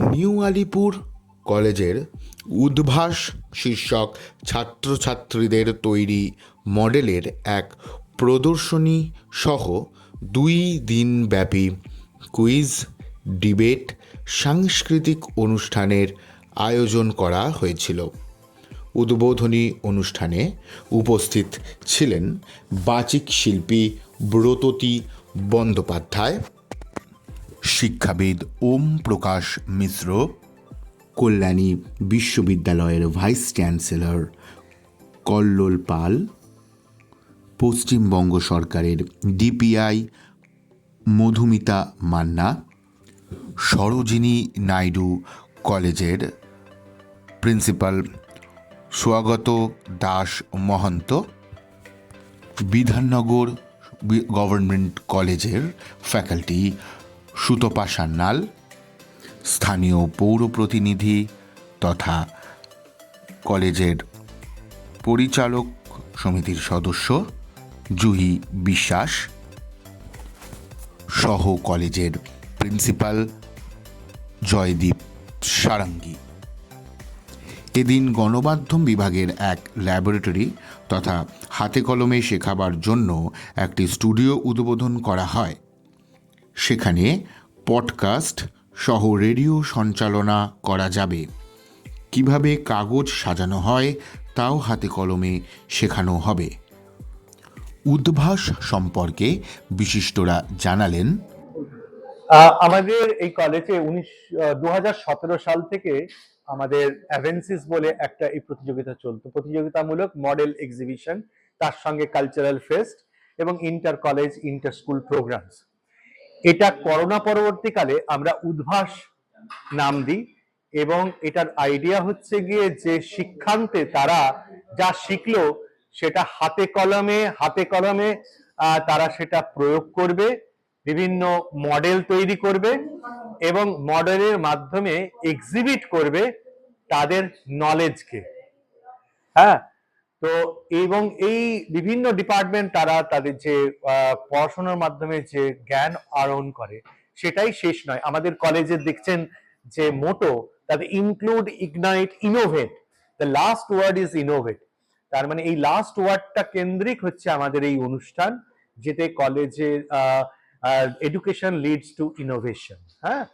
New Alipur কলেজের উদ্ভাস শীর্ষক ছাত্রছাত্রীদের তৈরি মডেলের এক প্রদর্শনী সহ 2 দিনব্যাপী কুইজ, ডিবেট, সাংস্কৃতিক অনুষ্ঠানের আয়োজন করা হয়েছিল। উদ্বোধনী অনুষ্ঠানে উপস্থিত ছিলেন বাচিক শিল্পী ব্রততী বন্দ্যোপাধ্যায়, শিক্ষাবিদ ওম প্রকাশ মিশ্র, কল্যাণী বিশ্ববিদ্যালয়ের ভাইস চ্যান্সেলর কল্লোল পাল, পশ্চিমবঙ্গ সরকারের ডিপিআই মধুমিতা মান্না, সরোজিনী নাইডু কলেজের প্রিন্সিপাল স্বাগত দাস মহন্ত, বিধাননগর গভর্নমেন্ট কলেজের ফ্যাকাল্টি সুতপা সান্যাল, স্থানীয় পৌর প্রতিনিধি তথা কলেজের পরিচালক সমিতির সদস্য জুহি বিশ্বাস সহ কলেজের প্রিন্সিপাল জয়দীপ সারাঙ্গী। এদিন গণমাধ্যম বিভাগের এক ল্যাবরেটরি তথা হাতে কলমে শেখাবার জন্য একটি স্টুডিও উদ্বোধন করা হয়। সেখানে পডকাস্ট সহ রেডিও সঞ্চালনা করা যাবে। কিভাবে কাগজ সাজানো হয় তাও হাতে কলমে শেখানো হবে। উদ্ভাস সম্পর্কে বিশিষ্টরা জানালেন, আমাদের এই কলেজে 2017 সাল থেকে আমাদের অ্যাভেন্সিস বলে একটা এই প্রতিযোগিতা চলতো, প্রতিযোগিতামূলক মডেল এক্সিবিশন, তার সঙ্গে কালচারাল ফেস্ট এবং inter college inter school programs. এটা করোনা পরবর্তীকালে আমরা উদ্ভাস নাম দিই এবং এটার আইডিয়া হচ্ছে গিয়ে যে শিক্ষান্তে তারা যা শিখলো সেটা হাতে কলমে তারা সেটা প্রয়োগ করবে, বিভিন্ন মডেল তৈরি করবে এবং মডেলের মাধ্যমে এক্সিবিট করবে তাদের নলেজকে। হ্যাঁ, তো এবং এই বিভিন্ন ডিপার্টমেন্ট তারা তাদের যে পড়াশোনার মাধ্যমে যে জ্ঞান আহরণ করে সেটাই শেষ নয়। আমাদের কলেজে দেখছেন যে মোটো, তাদের include, ignite, innovate, the last word is innovate. তার মানে এই লাস্ট ওয়ার্ডটা কেন্দ্রিক হচ্ছে আমাদের এই অনুষ্ঠান, যেতে কলেজের এডুকেশন লিডস টু ইনোভেশন। হ্যাঁ,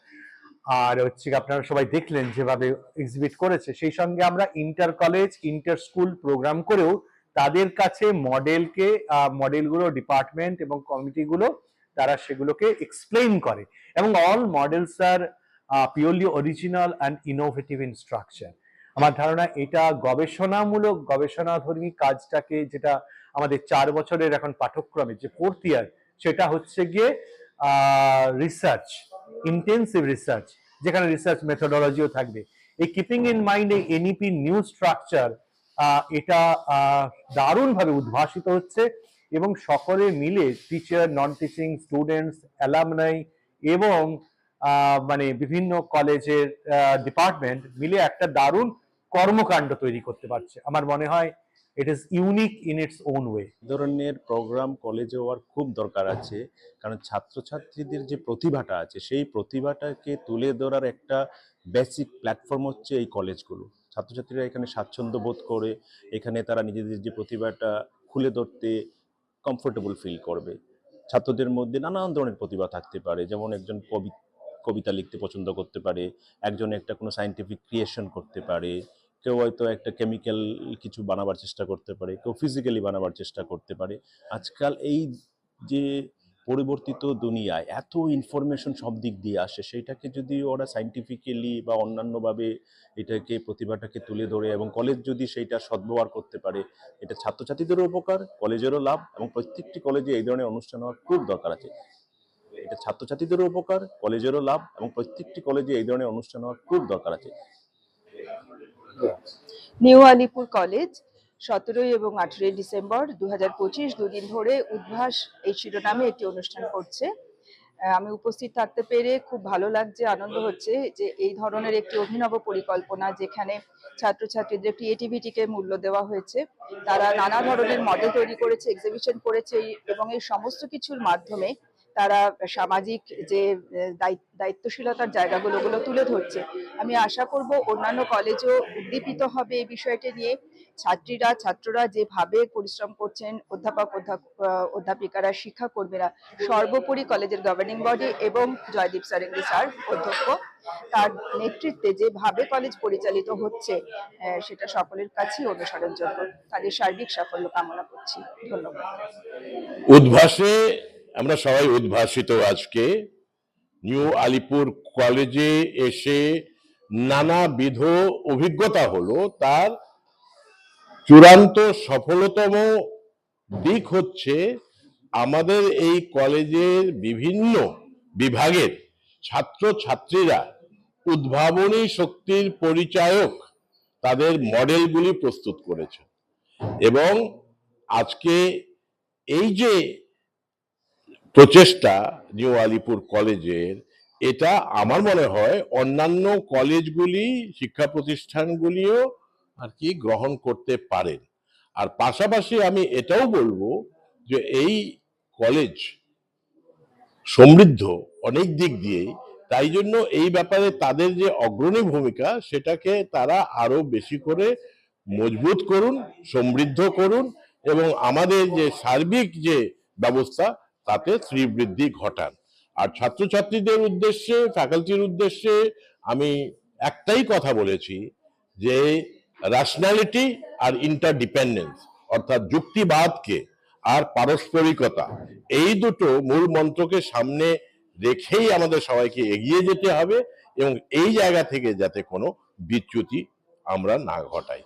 আর হচ্ছে আপনারা সবাই দেখলেন যেভাবে এক্সিবিট করেছে, সেই সঙ্গে আমরা inter college inter school program করেও তাদের কাছে মডেলগুলো ডিপার্টমেন্ট এবং কমিটিগুলো তারা সেগুলোকে এক্সপ্লেইন করে এবং all models are purely original and innovative in structure. আমার ধারণা এটা গবেষণাধর্মী কাজটাকে, যেটা আমাদের 4 বছরের এখন পাঠ্যক্রমে যে 4th ইয়ার, সেটা হচ্ছে গিয়ে রিসার্চ, ইন্টেন্সিভ রিসার্চ, যেখানে রিসার্চ মেথোডোলজিও থাকবে। এই কিপিং ইন মাইন্ড এই এনইপি নিউ স্ট্রাকচার, এটা দারুণভাবে উদ্ভাসিত হচ্ছে এবং সকলে মিলে, teacher, non teaching, students, alumni এবং মানে বিভিন্ন কলেজের ডিপার্টমেন্ট মিলে একটা দারুণ কর্মকাণ্ড তৈরি করতে পারছে। আমার মনে হয় it is unique in its own way. ধরনের প্রোগ্রাম কলেজে হওয়ার খুব দরকার আছে, কারণ ছাত্রছাত্রীদের যে প্রতিভাটা আছে সেই প্রতিভাটাকে তুলে ধরার একটা বেসিক প্ল্যাটফর্ম হচ্ছে এই কলেজগুলো। ছাত্রছাত্রীরা এখানে স্বাচ্ছন্দ্য বোধ করে, এখানে তারা নিজেদের যে প্রতিভাটা খুলে ধরতে কমফোর্টেবল ফিল করবে। ছাত্রদের মধ্যে নানান ধরনের প্রতিভা থাকতে পারে, যেমন একজন কবিতা লিখতে পছন্দ করতে পারে, একজন একটা কোনো সায়েন্টিফিক ক্রিয়েশন করতে পারে, কেউ হয়তো একটা কেমিক্যাল কিছু বানাবার চেষ্টা করতে পারে, কেউ ফিজিক্যালি বানাবার চেষ্টা করতে পারে। আজকাল এই যে পরিবর্তিত দুনিয়ায় এত ইনফরমেশন সব দিক দিয়ে আসে, সেইটাকে যদি ওরা সায়েন্টিফিক্যালি বা অন্যান্যভাবে এটাকে প্রতিভাটাকে তুলে ধরে এবং কলেজ যদি সেইটা সদ্ব্যবহার করতে পারে, এটা ছাত্রছাত্রীদেরও উপকার, কলেজেরও লাভ, এবং প্রত্যেকটি কলেজে এই ধরনের অনুষ্ঠান হওয়ার খুব দরকার আছে। এটা ছাত্রছাত্রীদেরও উপকার, কলেজেরও লাভ, এবং প্রত্যেকটি কলেজে এই ধরনের অনুষ্ঠান হওয়ার খুব দরকার আছে। নিউ আলিপুর কলেজ 17 এবং 18 ডিসেম্বর 2025 দুদিন ধরে উদ্ভাস এই শিরোনামে একটি অনুষ্ঠান করছে। আমি উপস্থিত থাকতে পেরে খুব ভালো লাগছে, আনন্দ হচ্ছে যে এই ধরনের একটি অভিনব পরিকল্পনা, যেখানে ছাত্রছাত্রীদের ক্রিয়েটিভিটিকে মূল্য দেওয়া হয়েছে। তারা নানা ধরনের মডেল তৈরি করেছে, এক্সিবিশন করেছে এবং এই সমস্ত কিছুর মাধ্যমে তারা সামাজিক যে দায়িত্বশীলতার জায়গাগুলো তুলে ধরছে। আমি আশা করব অন্যান্য কলেজও উদ্দীপিত হবে এই বিষয়টি নিয়ে। ছাত্ররা যেভাবে পরিশ্রম করছেন, অধ্যাপিকারা, শিক্ষাকর্মীরা, সর্বোপরি কলেজের গভর্নিং বডি এবং জয়দীপ সারেঙ্গি স্যার অধ্যক্ষ, তার নেতৃত্বে যেভাবে কলেজ পরিচালিত হচ্ছে সেটা সকলের কাছেই অনুসরণযোগ্য। তাদের সার্বিক সাফল্য কামনা করছি। ধন্যবাদ। উদ্ভাসে আমরা সবাই উদ্ভাসিত। আজকে নিউ আলিপুর কলেজে এসে নানাবিধ অভিজ্ঞতা হলো। তার চূড়ান্ত সফলতম দিক হচ্ছে আমাদের এই কলেজের বিভিন্ন বিভাগের ছাত্রছাত্রীরা উদ্ভাবনী শক্তির পরিচায়ক তাদের মডেলগুলি প্রস্তুত করেছে, এবং আজকে এই যে প্রচেষ্টা নিউ আলিপুর কলেজের, এটা আমার মনে হয় অন্যান্য কলেজগুলি, শিক্ষা প্রতিষ্ঠানগুলিও আর কি গ্রহণ করতে পারেন। আর পাশাপাশি আমি এটাও বলবো যে এই কলেজ সমৃদ্ধ অনেক দিক দিয়েই, তাই জন্য এই ব্যাপারে তাদের যে অগ্রণী ভূমিকা সেটাকে তারা আরো বেশি করে মজবুত করুন, সমৃদ্ধ করুন, এবং আমাদের যে সার্বিক যে ব্যবস্থা তাতে শ্রীবৃদ্ধি ঘটান। আর ছাত্রছাত্রীদের উদ্দেশ্যে, ফ্যাকাল্টির উদ্দেশ্যে আমি একটাই কথা বলেছি যে রেশনালিটি আর ইন্টারডিপেন্ডেন্স, অর্থাৎ যুক্তিবাদকে আর পারস্পরিকতা, এই দুটো মূল মন্ত্রকে সামনে রেখেই আমাদের সবাইকে এগিয়ে যেতে হবে, এবং এই জায়গা থেকে যাতে কোনো বিচ্যুতি আমরা না ঘটাই।